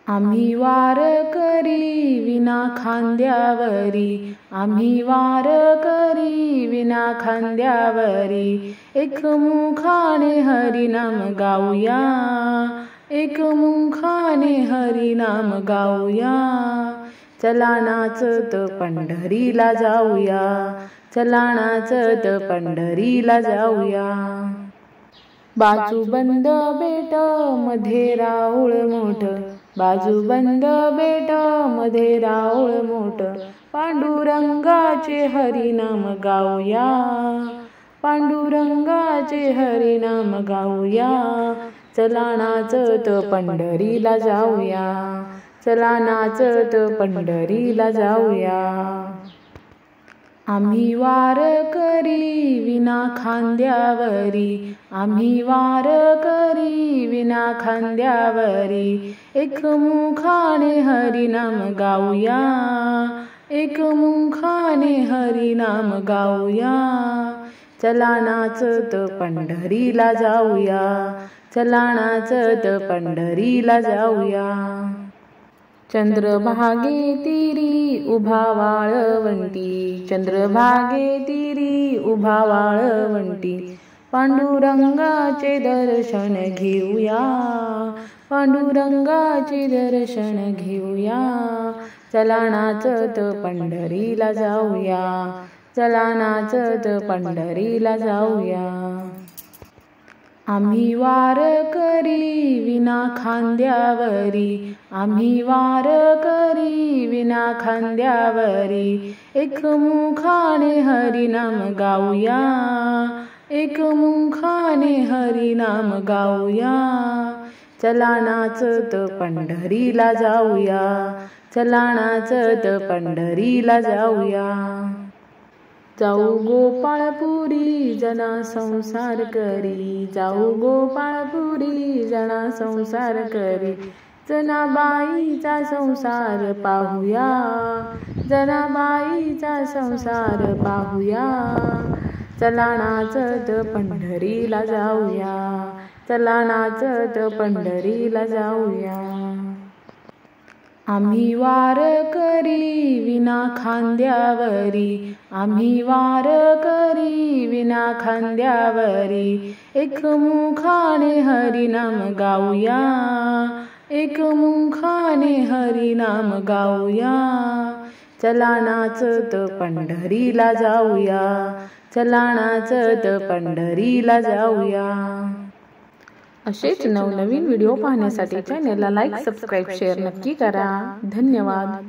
आम्ही वारकरी विना खांद्यावरी, आम्ही वारकरी विना खांद्यावरी, एकमुखाने हरिनाम गाऊया, एकमुखाने हरिनाम गाऊया. चला नाचत पंढरीला जाऊया, चला नाचत पंढरीला जाऊया. बाजूबंद बेट मध्ये राऊळ मोठ, बाजूबंद बेट मध्ये राऊळ मोठ, पांडुरंगाचे हरिनाम गाऊया, पांडुरंगाचे हरिनाम गाऊया. चला नाचत पंढरीला जाऊया, चला नाचत पंढरीला जाऊया. आम्ही वारकरी विना खांद्यावरी, आम्ही वारकरी विना खांद्यावरी, एकमुखाने हरिनाम गाऊया, एकमुखाने हरिनाम गाऊया. चला नाचत पंढरीला जाऊया, चला नाचत पंढरीला जाऊया. चंद्रभागे तीरी उभा वाळवंटी, चंद्रभागे तीरी उभा वाळवंटी, पांडुरंगाचे दर्शन घेऊया, पांडुरंगाचे दर्शन घेऊया. चला नाचत पंढरीला जाऊया, चला नाचत पंढरीला जाऊया. आम्ही वारकरी विना खांद्यावरी, आम्ही वारकरी विना खांद्यावरी, एकमुखाने हरिनाम गाऊया, एकमुखाने हरिनाम गाऊया. चला नाचत पंढरीला जाऊया, चला नाचत पंढरीला जाऊया. जाऊ गोपाळपुरी जना संसार करी, जाऊ गोपाळपुरी जना संसार करी, जनाबाईचा संसार पाहूया, जनाबाईचा संसार पाहूया. चला नाचत पंढरीला जाऊया, चला नाचत पंढरीला जाऊया. आम्ही वारकरी विना खांद्यावरी, आम्ही वारकरी विना खांद्यावरी, एकमुखाने हरिनाम गाऊया, एकमुखाने हरिनाम गाऊया. चला नाचत पंढरीला जाऊया, चला नाचत पंढरीला जाऊया. असेच नवनवीन व्हिडिओ पाहण्यासाठी चॅनलला लाईक, सबस्क्राईब, शेअर नक्की करा. धन्यवाद.